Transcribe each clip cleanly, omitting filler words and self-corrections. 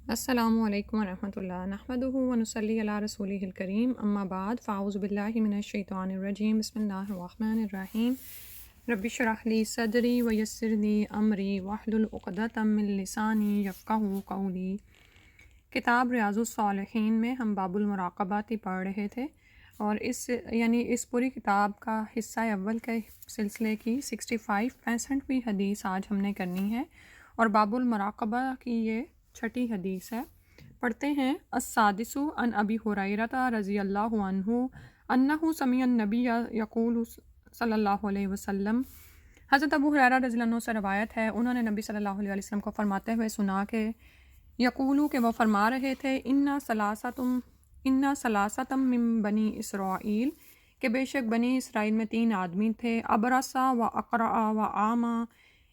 السلام علیکم ورحمۃ اللہ نحمدہ ونصلی علی رسولہ الکریم اما بعد فاعوذ باللہ من الشیطان الرجیم بسم اللہ الرحمن الرحیم رب اشرح لی صدری ویسر لی امری واحلل عقدۃ من لسانی یفقہوا قولی۔ کتاب ریاض الصالحین میں ہم باب المراقبات پڑھ رہے تھے، اور اس پوری کتاب کا حصہ اول کے سلسلے کی 65 حدیث آج ہم نے کرنی ہے، اور باب المراقبہ کی یہ 6 حدیث ہے۔ پڑھتے ہیں۔ السادس عن ابی ہریرہ رضی اللہ عنہ انہ سمع النبی یقول صلی اللہ علیہ وسلم، حضرت ابو ہریرہ رضی اللہ عنہ سے روایت ہے، انہوں نے نبی صلی اللہ علیہ وسلم کو فرماتے ہوئے سنا کہ یقولو کہ وہ فرما رہے تھے، اِنَّ ثلاثۃ من بنی اسرائیل، کہ بے شک بنی اسرائیل میں 3 آدمی تھے، ابرصا و اقرع و اعمی،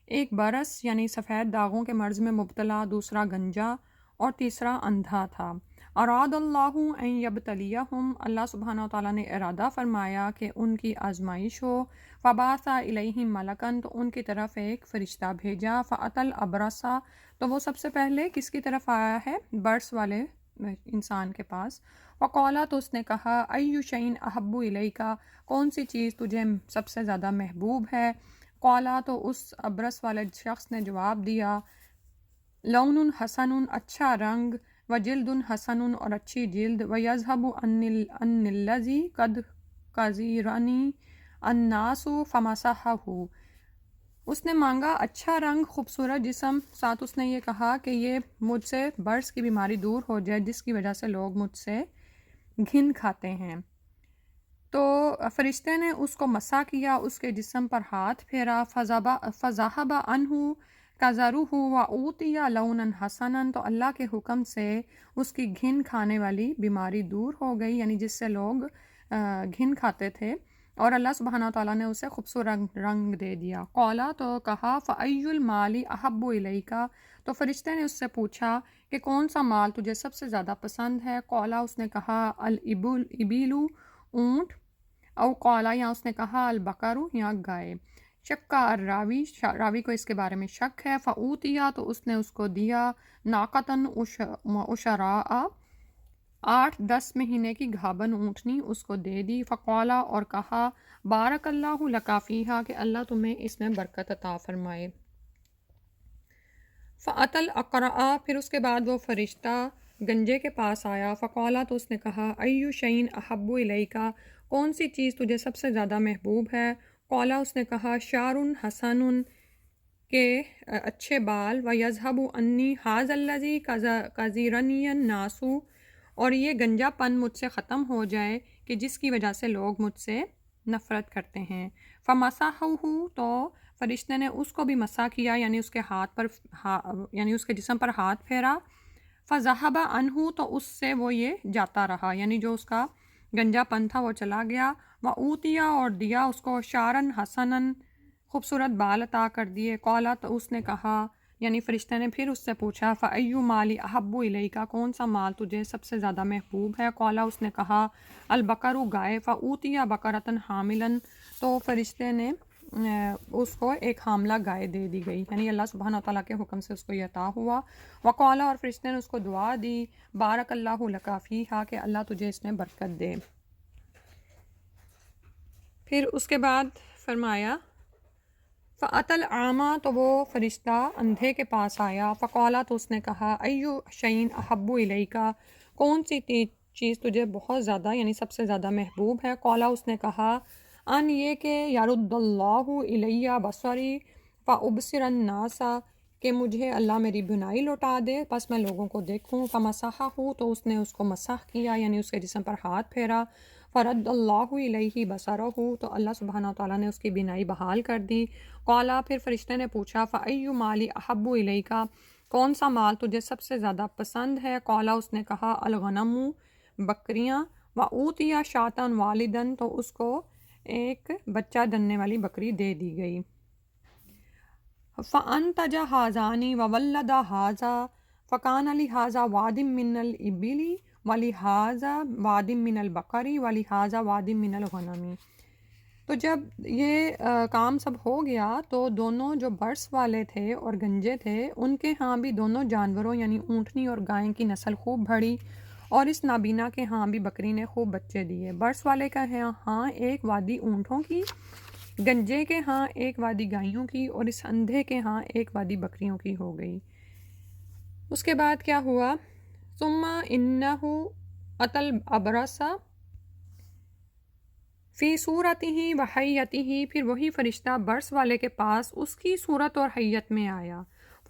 ایک برس یعنی سفید داغوں کے مرض میں مبتلا، دوسرا گنجا اور تیسرا اندھا تھا۔ اراد اللہ ان یبتلیہم، اللہ سبحانہ وتعالیٰ نے ارادہ فرمایا کہ ان کی آزمائش ہو۔ فبعث الیہم ملکا، تو ان کی طرف ایک فرشتہ بھیجا۔ فاتی الابرص، تو وہ سب سے پہلے کس کی طرف آیا ہے؟ برس والے انسان کے پاس۔ وقال، تو اس نے کہا، ای شیء احب الیک، کون سی چیز تجھے سب سے زیادہ محبوب ہے؟ قالا، تو اس ابرس والے شخص نے جواب دیا، لون حسن، اچھا رنگ، و جلد حسن، اور اچھی جلد، و یذهب عن الذی قد کذرنی الناس فمسحہ، اس نے مانگا اچھا رنگ، خوبصورت جسم، ساتھ اس نے یہ کہا کہ یہ مجھ سے برس کی بیماری دور ہو جائے جس کی وجہ سے لوگ مجھ سے گھن کھاتے ہیں۔ تو فرشتے نے اس کو مسح کیا، اس کے جسم پر ہاتھ پھیرا، فذهب عنہ قذرہ واعطی لونا حسنا، تو اللہ کے حکم سے اس کی گھن کھانے والی بیماری دور ہو گئی، یعنی جس سے لوگ گھن کھاتے تھے، اور اللہ سبحانہ وتعالیٰ نے اسے خوبصورت رنگ دے دیا۔ قالا، تو کہا، فأی المال احب الیک، تو فرشتے نے اس سے پوچھا کہ کون سا مال تجھے سب سے زیادہ پسند ہے؟ قالا، اس نے کہا، الابل، اونٹ، او قالا، یا اس نے کہا، البقر، یا گائے۔ شکا الراوی، راوی کو اس کے بارے میں شک ہے۔ فاوتیا، تو اس نے اس کو دیا، ناقتن عشراء، 8-10 مہینے کی گھابن اونٹنی اس کو دے دی۔ فقالا، اور کہا، بارک اللہ لک فیہا، کہ اللہ تمہیں اس میں برکت عطا فرمائے۔ فأتی الاقرع، پھر اس کے بعد وہ فرشتہ گنجے کے پاس آیا۔ فقالا، تو اس نے کہا، ای شیء احب الیک، کون سی چیز تجھے سب سے زیادہ محبوب ہے؟ قالا، اس نے کہا، شعر حسن، کے اچھے بال، ویذهب عنی ھذا الذی کذرنی الناس، اور یہ گنجا پن مجھ سے ختم ہو جائے کہ جس کی وجہ سے لوگ مجھ سے نفرت کرتے ہیں۔ فمسحہ، تو فرشتے نے اس کو بھی مسح کیا، یعنی اس کے ہاتھ پر یعنی اس کے جسم پر ہاتھ پھیرا۔ فذهب عنہ، تو اس سے وہ یہ جاتا رہا، یعنی جو اس کا گنجا پن تھا وہ چلا گیا۔ واوتیا، اور دیا اس کو، شعرا حسنا، خوبصورت بال عطا کر دیے۔ قالا، تو اس نے کہا، یعنی فرشتے نے پھر اس سے پوچھا، فأی مال احب الیک، کون سا مال تجھے سب سے زیادہ محبوب ہے؟ قالا، اس نے کہا، البقر، گائے۔ فاوتیا بقرۃ حاملا، تو فرشتے نے اس کو ایک حاملہ گائے دے دی گئی، یعنی اللہ سبحانہ وتعالیٰ کے حکم سے اس کو یہ عطا ہوا۔ وقالا، اور فرشتے نے اس کو دعا دی، بارک اللہ لک فیہا، کہ اللہ تجھے اس میں برکت دے۔ پھر اس کے بعد فرمایا، فأتی الاعمی، تو وہ فرشتہ اندھے کے پاس آیا۔ فقالا، تو اس نے کہا، ای شیء احب الیک، کون سی چیز تجھے بہت زیادہ یعنی سب سے زیادہ محبوب ہے؟ قالا، اس نے کہا، ان یہ کہ یرد اللہ الی بصری فابصر الناس، کہ مجھے اللہ میری بینائی لوٹا دے، پس میں لوگوں کو دیکھوں۔ فمسحہ، تو اس نے اس کو مسح کیا، یعنی اس کے جسم پر ہاتھ پھیرا۔ فرد اللہ الیہ بصرہ، تو اللہ سبحانہ وتعالیٰ نے اس کی بینائی بحال کر دی۔ قالا، پھر فرشتے نے پوچھا، فأی مال احب الیک، کون سا مال تجھے سب سے زیادہ پسند ہے؟ قالا، اس نے کہا، الغنم، بکریاں، واوتیا شاۃ والدا، تو اس کو ایک بچہ دننے والی بکری دے دی گئی۔ فأنتج ھذان وولد ھذا فکان لھذا واد من الابل ولھذا واد من البقر ولھذا واد من الغنم، تو جب یہ کام سب ہو گیا تو دونوں جو برس والے تھے اور گنجے تھے ان کے ہاں بھی دونوں جانوروں یعنی اونٹنی اور گائیں کی نسل خوب بڑھی، اور اس نابینا کے ہاں بھی بکری نے خوب بچے دیے۔ برس والے کا ہاں ایک وادی اونٹوں کی، گنجے کے ہاں ایک وادی گائیوں کی، اور اس اندھے کے ہاں ایک وادی بکریوں کی ہو گئی۔ اس کے بعد کیا ہوا؟ ثم انہ اتل ابرسا فی صورتہ و حیتہ، پھر وہی فرشتہ برس والے کے پاس اس کی صورت اور حیت میں آیا۔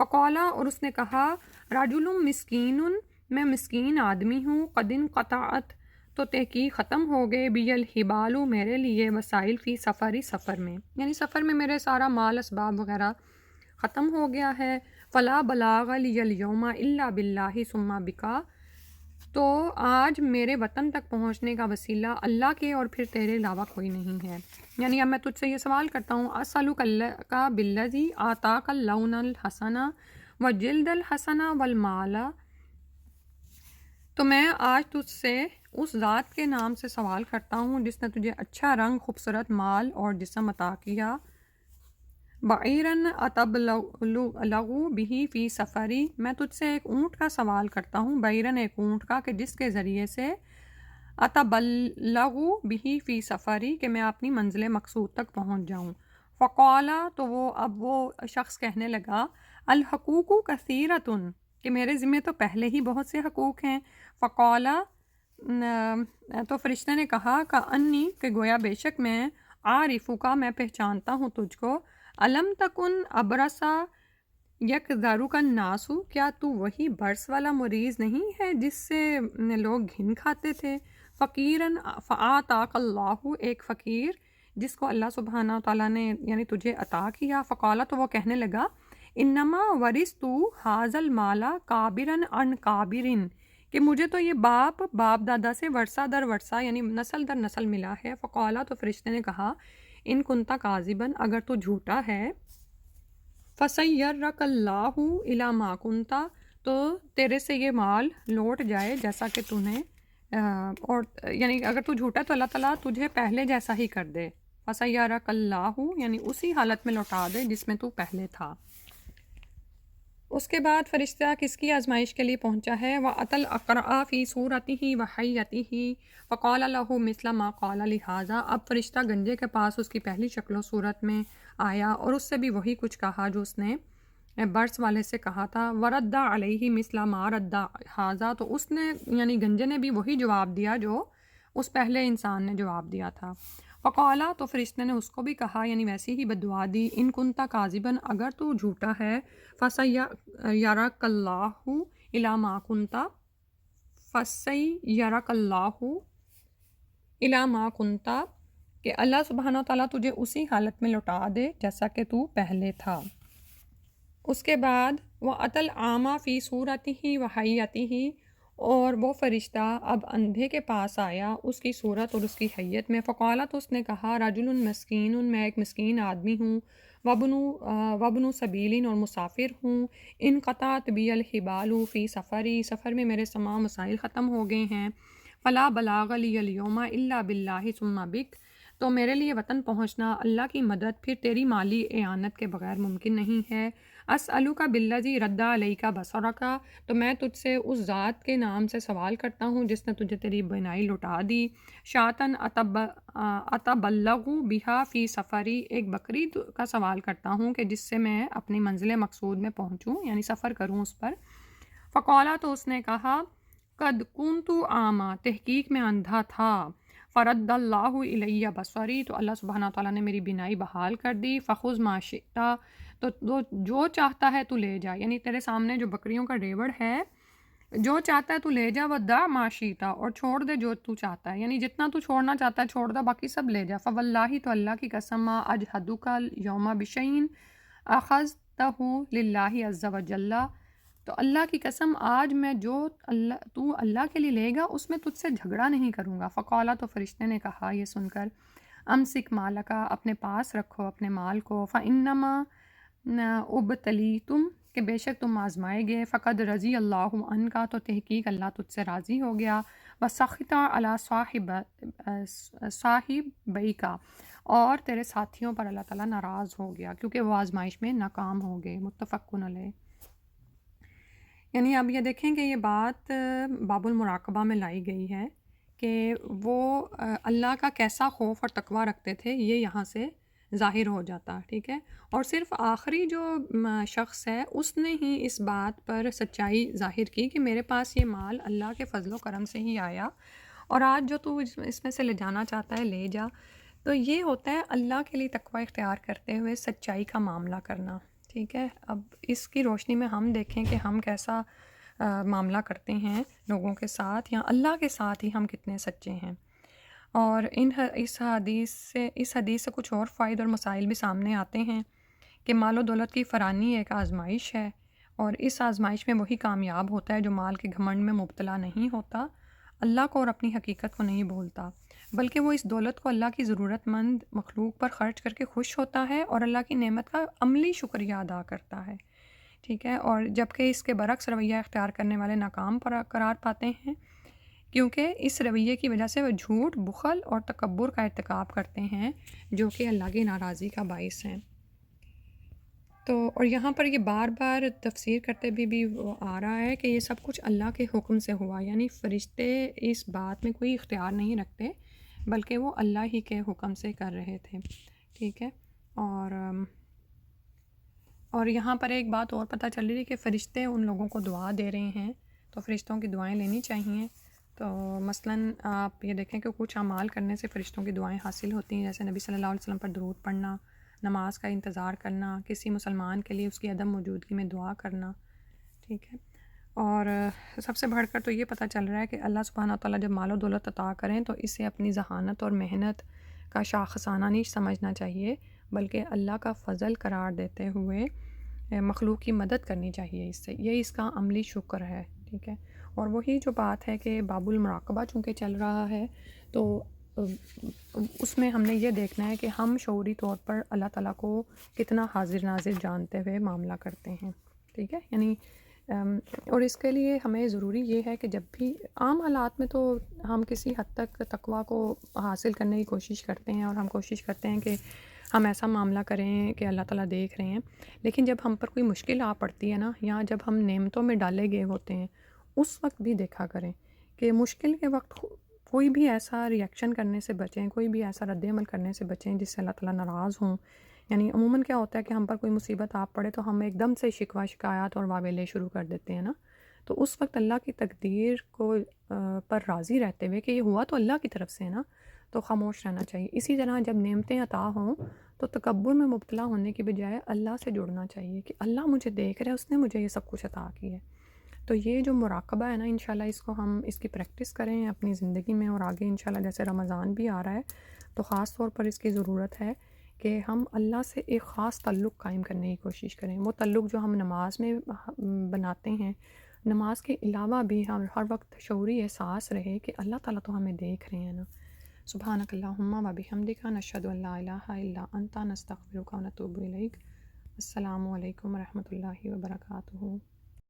فقالا، اور اس نے کہا، رجل مسکین، میں مسکین آدمی ہوں، قد انقطعت، تو تحقیق ختم ہو گئے، بی الحبال، میرے لیے، وسائل، فی سفری، سفر میں، یعنی سفر میں میرے سارا مال اسباب وغیرہ ختم ہو گیا ہے۔ فلا بلاغ لی الیوم الا باللہ ثم بکا، تو آج میرے وطن تک پہنچنے کا وسیلہ اللہ کے اور پھر تیرے علاوہ کوئی نہیں ہے۔ یعنی اب میں تجھ سے یہ سوال کرتا ہوں، اسألک کا بالذی آتاک اللون الحسن وجلد الحسن والمال، تو میں آج تجھ سے اس ذات کے نام سے سوال کرتا ہوں جس نے تجھے اچھا رنگ، خوبصورت مال اور جسم عطا کیا۔ بعیرن اتبلغ بہ فی سفری، میں تجھ سے ایک اونٹ کا سوال کرتا ہوں، بعیرن ایک اونٹ کا کہ جس کے ذریعے سے اتبلغ بہ فی سفری، کہ میں اپنی منزل مقصود تک پہنچ جاؤں۔ فقالا، تو وہ شخص کہنے لگا، الحقوق کثیرۃ، کہ میرے ذمہ تو پہلے ہی بہت سے حقوق ہیں۔ فقالا، تو فرشتے نے کہا، کانی، کہ گویا بے شک میں، عارفک، میں پہچانتا ہوں تجھ کو، الم تکن ابرسا یکذرک الناس، کیا تو وہی برس والا مریض نہیں ہے جس سے لوگ گھن کھاتے تھے؟ فقیرن فآتاک اللہ، ایک فقیر جس کو اللہ سبحانہ تعالیٰ نے یعنی تجھے عطا کیا۔ فقالا، تو وہ کہنے لگا، انما ورثت ھذا المال کابرن عن کابرن، کہ مجھے تو یہ باپ دادا سے ورثہ در ورثہ یعنی نسل در نسل ملا ہے۔ فقالا، تو فرشتے نے کہا، ان کنتا کاذبا، اگر تو جھوٹا ہے، فسیرک اللہ الی ما کنتا، تو تیرے سے یہ مال لوٹ جائے جیسا کہ تو نے، اور یعنی اگر تو جھوٹا تو اللہ تعالیٰ تجھے پہلے جیسا ہی کر دے، فسیرک اللہ، یعنی اسی حالت میں لوٹا دے جس میں تو پہلے تھا۔ اس کے بعد فرشتہ کس کی آزمائش کے لیے پہنچا ہے؟ وَأَتَى الْأَقْرَعَ فِي صُورَتِهِ وَحَيَّتِهِ فَقَالَ لَهُ مِثْلَ مَا قَالَ لِهَٰذَا، اب فرشتہ گنجے کے پاس اس کی پہلی شکل و صورت میں آیا اور اس سے بھی وہی کچھ کہا جو اس نے برس والے سے کہا تھا۔ وَرَدَّ عَلَيْهِ مِثْلَ مَا رَدَّ هَٰذَا، تو اس نے یعنی گنجے نے بھی وہی جواب دیا جو اس پہلے انسان نے جواب دیا تھا۔ فقالا، تو فرشتے نے اس کو بھی کہا یعنی ویسی ہی بددعا دی، ان کنتا کاذبا، اگر تو جھوٹا ہے، فسیرک اللہ الی ما کنتا، فسیرک اللہ الی ما کنتا، کہ اللہ سبحانہ تعالیٰ تجھے اسی حالت میں لوٹا دے جیسا کہ تو پہلے تھا۔ اس کے بعد وَأَتَى الْأَعْمَى فِي صُورَتِهِ وَحَيَّتِهِ، اور وہ فرشتہ اب اندھے کے پاس آیا اس کی صورت اور اس کی حیت میں۔ فقالا، تو اس نے کہا، رجل مسکین، میں ایک مسکین آدمی ہوں، وابن سبیل، اور مسافر ہوں، انقطعت بی الحبال فی سفری، سفر میں میرے تمام مسائل ختم ہو گئے ہیں۔ فلا بلاغ لی الیوم الا باللہ ثم بک، تو میرے لیے وطن پہنچنا اللہ کی مدد پھر تیری مالی اعانت کے بغیر ممکن نہیں ہے۔ اسألک بالذی رد علیک بصرک، تو میں تجھ سے اس ذات کے نام سے سوال کرتا ہوں جس نے تجھے تیری بینائی لٹا دی۔ شاطن اتبلغ بہا فی سفری، ایک بکری کا سوال کرتا ہوں کہ جس سے میں اپنی منزل مقصود میں پہنچوں یعنی سفر کروں اس پر۔ فقالا، تو اس نے کہا، قد کنت اعمی، تحقیق میں اندھا تھا، فرد اللہ الی بصری، تو اللہ سبحانہ تعالیٰ نے میری بینائی بحال کر دی۔ فخذ ما شئت، تو جو چاہتا ہے تو لے جا، یعنی تیرے سامنے جو بکریوں کا ریوڑ ہے، جو چاہتا ہے تو لے جا، ودع ما شئت، اور چھوڑ دے جو تو چاہتا ہے، یعنی جتنا تو چھوڑنا چاہتا ہے چھوڑ دے، باقی سب لے جا۔ فواللہ، تو اللہ کی قسم، ما اجہدک الیوم بشیء اخذتہ للہ عز وجل، تو اللہ کی قسم آج میں جو تو اللہ کے لیے لے گا اس میں تجھ سے جھگڑا نہیں کروں گا۔ فقالا، تو فرشتے نے کہا یہ سن کر، امسک مالکا، اپنے پاس رکھو اپنے مال کو، فانما ابتلیتم، کہ بے شک تم آزمائے گئے، فقد رضی اللہ عنکا، تو تحقیق اللہ تجھ سے راضی ہو گیا، وسخط علی صاحبیک، اور تیرے ساتھیوں پر اللہ تعالیٰ ناراض ہو گیا کیونکہ وہ آزمائش میں ناکام ہو گئے۔ متفقن علیہ۔ یعنی اب یہ دیکھیں کہ یہ بات باب المراقبہ میں لائی گئی ہے کہ وہ اللہ کا کیسا خوف اور تقوی رکھتے تھے، یہ یہاں سے ظاہر ہو جاتا، ٹھیک ہے۔ اور صرف آخری جو شخص ہے اس نے ہی اس بات پر سچائی ظاہر کی کہ میرے پاس یہ مال اللہ کے فضل و کرم سے ہی آیا، اور آج جو تو اس میں سے لے جانا چاہتا ہے لے جا۔ تو یہ ہوتا ہے اللہ کے لیے تقوی اختیار کرتے ہوئے سچائی کا معاملہ کرنا، ٹھیک ہے۔ اب اس کی روشنی میں ہم دیکھیں کہ ہم کیسا معاملہ کرتے ہیں لوگوں کے ساتھ، یا اللہ کے ساتھ ہی ہم کتنے سچے ہیں۔ اور اس حدیث سے کچھ اور فائد اور مسائل بھی سامنے آتے ہیں کہ مال و دولت کی فراوانی ایک آزمائش ہے، اور اس آزمائش میں وہی کامیاب ہوتا ہے جو مال کے گھمنڈ میں مبتلا نہیں ہوتا، اللہ کو اور اپنی حقیقت کو نہیں بھولتا، بلکہ وہ اس دولت کو اللہ کی ضرورت مند مخلوق پر خرچ کر کے خوش ہوتا ہے اور اللہ کی نعمت کا عملی شکریہ ادا کرتا ہے، ٹھیک ہے۔ اور جبکہ اس کے برعکس رویہ اختیار کرنے والے ناکام قرار پاتے ہیں، کیونکہ اس رویے کی وجہ سے وہ جھوٹ، بخل اور تکبر کا ارتکاب کرتے ہیں جو کہ اللہ کی ناراضی کا باعث ہیں۔ تو اور یہاں پر یہ بار بار تفسیر کرتے بھی وہ آ رہا ہے کہ یہ سب کچھ اللہ کے حکم سے ہوا، یعنی فرشتے اس بات میں کوئی اختیار نہیں رکھتے بلکہ وہ اللہ ہی کے حکم سے کر رہے تھے، ٹھیک ہے۔ اور یہاں پر ایک بات اور پتہ چل رہی ہے کہ فرشتے ان لوگوں کو دعا دے رہے ہیں، تو فرشتوں کی دعائیں لینی چاہیے۔ تو مثلاً آپ یہ دیکھیں کہ کچھ اعمال کرنے سے فرشتوں کی دعائیں حاصل ہوتی ہیں، جیسے نبی صلی اللہ علیہ وسلم پر درود پڑھنا، نماز کا انتظار کرنا، کسی مسلمان کے لیے اس کی عدم موجودگی میں دعا کرنا، ٹھیک ہے۔ اور سب سے بڑھ کر تو یہ پتہ چل رہا ہے کہ اللہ سبحانہ تعالیٰ جب مال و دولت عطا کریں تو اسے اپنی ذہانت اور محنت کا شاخسانہ نہیں سمجھنا چاہیے، بلکہ اللہ کا فضل قرار دیتے ہوئے مخلوق کی مدد کرنی چاہیے اس سے، یہ اس کا عملی شکر ہے، ٹھیک ہے۔ اور وہی جو بات ہے کہ باب المراقبہ چونکہ چل رہا ہے تو اس میں ہم نے یہ دیکھنا ہے کہ ہم شعوری طور پر اللہ تعالیٰ کو کتنا حاضر ناظر جانتے ہوئے معاملہ کرتے ہیں، ٹھیک ہے۔ یعنی اور اس کے لیے ہمیں ضروری یہ ہے کہ جب بھی عام حالات میں تو ہم کسی حد تک تقویٰ کو حاصل کرنے کی کوشش کرتے ہیں، اور ہم کوشش کرتے ہیں کہ ہم ایسا معاملہ کریں کہ اللہ تعالیٰ دیکھ رہے ہیں، لیکن جب ہم پر کوئی مشکل آ پڑتی ہے نا، یا جب ہم نعمتوں میں ڈالے گئے ہوتے ہیں، اس وقت بھی دیکھا کریں کہ مشکل کے وقت کوئی بھی ایسا ریئیکشن کرنے سے بچیں، کوئی بھی ایسا رد عمل کرنے سے بچیں جس سے اللہ تعالیٰ ناراض ہوں۔ یعنی عموماً کیا ہوتا ہے کہ ہم پر کوئی مصیبت آ پڑے تو ہم ایک دم سے شکوہ شکایات اور واویلے شروع کر دیتے ہیں نا، تو اس وقت اللہ کی تقدیر کو پر راضی رہتے ہوئے کہ یہ ہوا تو اللہ کی طرف سے ہے نا، تو خاموش رہنا چاہیے۔ اسی طرح جب نعمتیں عطا ہوں تو تکبر میں مبتلا ہونے کی بجائے اللہ سے جڑنا چاہیے کہ اللہ مجھے دیکھ رہا ہے، اس نے مجھے یہ سب کچھ عطا کی ہے۔ تو یہ جو مراقبہ ہے نا، انشاءاللہ اس کو ہم اس کی پریکٹس کریں اپنی زندگی میں، اور آگے انشاءاللہ جیسے رمضان بھی آ رہا ہے تو خاص طور پر اس کی ضرورت ہے کہ ہم اللہ سے ایک خاص تعلق قائم کرنے کی کوشش کریں۔ وہ تعلق جو ہم نماز میں بناتے ہیں، نماز کے علاوہ بھی ہم ہر وقت شعوری احساس رہے کہ اللہ تعالیٰ تو ہمیں دیکھ رہے ہیں نا۔ سبحانک اللہم و بحمدک، نشہد ان لا الہ الا انت، نستغفرک و نتوب الیک۔ السلام علیکم و رحمۃ اللہ وبرکاتہ۔